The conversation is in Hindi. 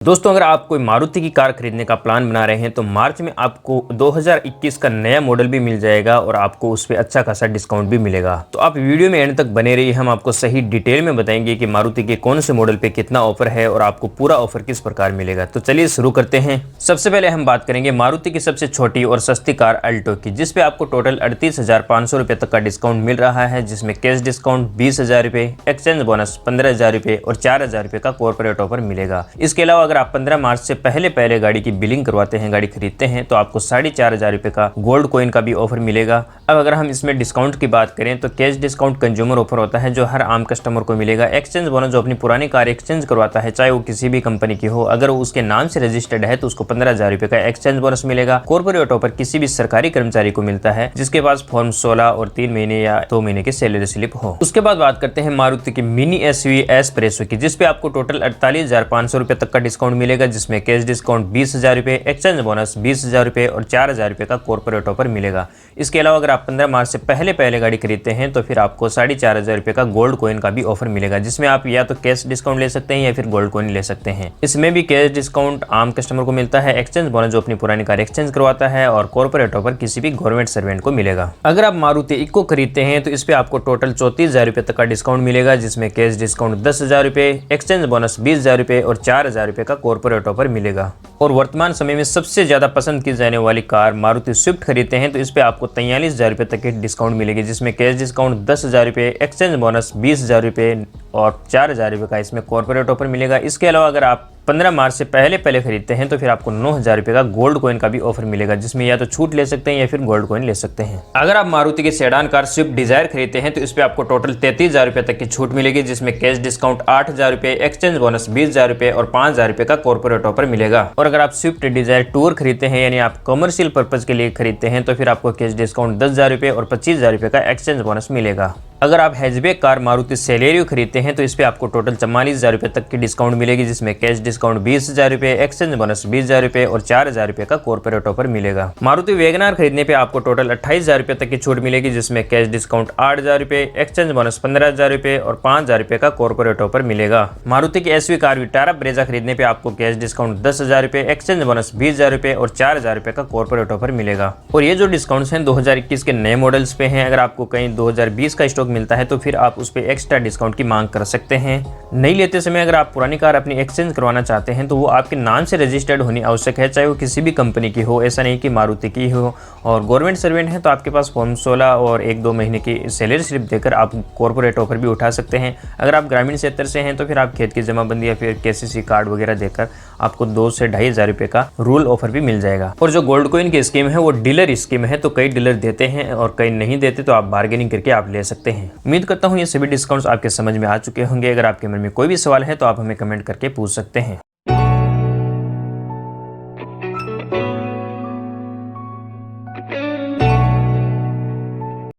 दोस्तों, अगर आप कोई मारुति की कार खरीदने का प्लान बना रहे हैं तो मार्च में आपको 2021 का नया मॉडल भी मिल जाएगा और आपको उस पर अच्छा खासा डिस्काउंट भी मिलेगा। तो आप वीडियो में एंड तक बने रहिए, हम आपको सही डिटेल में बताएंगे कि मारुति के कौन से मॉडल पे कितना ऑफर है और आपको पूरा ऑफर किस प्रकार मिलेगा। तो चलिए शुरू करते हैं। सबसे पहले हम बात करेंगे मारुति की सबसे छोटी और सस्ती कार अल्टो की, जिसपे आपको टोटल 38,500 रुपये तक का डिस्काउंट मिल रहा है, जिसमें कैश डिस्काउंट 20,000 रुपये, एक्सचेंज बोनस 15,000 रुपये और 4,000 रुपये का कॉर्पोरेट ऑफर मिलेगा। इसके अलावा अगर आप 15 मार्च से पहले गाड़ी की बिलिंग करवाते हैं, गाड़ी खरीदते हैं, तो आपको 4,500 रुपये का गोल्ड कॉइन का भी ऑफर मिलेगा। अब अगर हम इसमें डिस्काउंट की बात करें तो कैश डिस्काउंट कंज्यूमर ऑफर होता है जो हर आम कस्टमर को मिलेगा। एक्सचेंज बोनस जो अपनी पुरानी कार एक्सचेंज करवाता है, चाहे वो किसी भी कंपनी की हो, अगर वो उसके नाम से रजिस्टर्ड है तो उसको 15,000 रुपये का एक्सचेंज बोनस मिलेगा। कॉर्पोरेट ऑफर किसी भी सरकारी कर्मचारी को मिलता है जिसके पास फॉर्म 16 और 3 महीने या 2 महीने की सैलरी स्लिप हो। उसके बाद बात करते हैं मारुति की मिनी एसयूवी एस प्रेसो की, जिसपे आपको टोटल 48,500 रुपये तक का डिस्काउंट मिलेगा, जिसमें कैश डिस्काउंट 20,000 रुपये, एक्सचेंज बोनस 20,000 रुपये और 4,000 रुपये का कॉर्पोरेट ऑफर मिलेगा। इसके अलावा अगर आप 15 मार्च से पहले गाड़ी खरीदते हैं तो फिर आपको 4,500 रुपये का गोल्ड कॉइन का भी ऑफर मिलेगा, जिसमें आप या तो कैश डिस्काउंट ले सकते हैं या फिर गोल्ड कॉइन ले सकते हैं। इसमें भी कैश डिस्काउंट आम कस्टमर को मिलता है, एक्सचेंज बोनस जो अपनी पुरानी कार एक्सचेंज करवाता है और कॉर्पोरेट ऑफर किसी भी गवर्नमेंट सर्वेंट को मिलेगा। अगर आप मारुति इको खरीदते हैं तो इस पे आपको टोटल 34,000 रुपये तक का डिस्काउंट मिलेगा, जिसमें कैश डिस्काउंट 10,000 रुपये, एक्सचेंज बोनस 20,000 रुपये और 4,000 रुपये का कॉर्पोरेट ऑफर मिलेगा। और वर्तमान समय में सबसे ज्यादा पसंद की जाने वाली कार मारुति स्विफ्ट खरीदते हैं तो इस पे आपको 43,000 रुपये तक की डिस्काउंट मिलेगी, जिसमें कैश डिस्काउंट 10,000 रुपये, एक्सचेंज बोनस 20,000 रुपये और 4,000 रुपये का इसमें कॉर्पोरेट ऑफर मिलेगा। इसके अलावा अगर आप 15 मार्च से पहले खरीदते हैं तो फिर आपको 9,000 रुपये का गोल्ड कॉइन का भी ऑफर मिलेगा, जिसमें या तो छूट ले सकते हैं या फिर गोल्ड कॉइन ले सकते हैं। अगर आप मारुति की सेडान कार स्विफ्ट डिजायर खरीदते हैं तो इस पे आपको टोटल 33,000 रुपये तक की छूट मिलेगी, जिसमें कैश डिस्काउंट 8,000 रुपये, एक्सचेंज बोनस 20,000 रुपये और 5,000 रुपये का कॉर्पोरेट ऑफर मिलेगा। और अगर आप स्विफ्ट डिजायर टूर खरीदते हैं, यानी आप कमर्शियल पर्पज के लिए खरीदते हैं, तो फिर आपको कैश डिस्काउंट 10,000 रुपये और 25,000 रुपये का एक्सचेंज बोनस मिलेगा। अगर आप हैचबैक कार मारुति सेलेरियो खरीदते हैं तो इस पे आपको टोटल 44,000 रुपये तक की डिस्काउंट मिलेगी, जिसमें कैश डिस्काउंट 20,000 रुपये, एक्सचेंज बोनस 20,000 रुपये और 4,000 रुपये का कॉर्पोरेट ऑफर मिलेगा। मारुति वैगनआर खरीदने पे आपको टोटल 28,000 रुपये तक की छूट मिलेगी, जिसमें कैश डिस्काउंट 8,000 रुपये, एक्सचेंज बोनस 15,000 रुपये और 5,000 रुपये का कॉर्पोरेट ऑफर मिलेगा। मारुति की एसवी कार विटारा ब्रेजा खरीदने पे आपको कैश डिस्काउंट 10,000 रुपये, एक्सचेंज बोनस 20,000 रुपये और 4,000 रुपये का कॉर्पोरेट ऑफर मिलेगा। और ये जो डिस्काउंट्स हैं 2021 के नए मॉडल्स पे हैं। अगर आपको कहीं 2020 का स्टॉक मिलता है तो फिर आप उस पे एक्स्ट्रा डिस्काउंट की मांग कर सकते हैं। नहीं लेते समय अगर आप पुरानी कार अपनी एक्सचेंज करवाना चाहते हैं तो वो आपके नाम से रजिस्टर्ड होनी आवश्यक है, चाहे वो किसी भी कंपनी की हो, ऐसा नहीं कि मारुति की हो। और गवर्नमेंट सर्वेंट है तो आपके पास फॉर्म 16 और 1-2 महीने की सैलरी स्लिप देकर आप कॉर्पोरेट ऑफर भी उठा सकते हैं। अगर आप ग्रामीण क्षेत्र से हैं तो फिर आप खेत की जमाबंदी या फिर केसीसी कार्ड वगैरह देकर आपको 2 से 2,500 रुपये का रूल ऑफर भी मिल जाएगा। और जो गोल्ड कॉइन की स्कीम है वो डीलर स्कीम है, तो कई डीलर देते हैं और कई नहीं देते, तो आप बार्गेनिंग करके आप ले सकते हैं। उम्मीद करता हूँ ये सभी डिस्काउंट्स आपके समझ में आ चुके होंगे। अगर आपके मन में कोई भी सवाल है तो आप हमें कमेंट करके पूछ सकते हैं।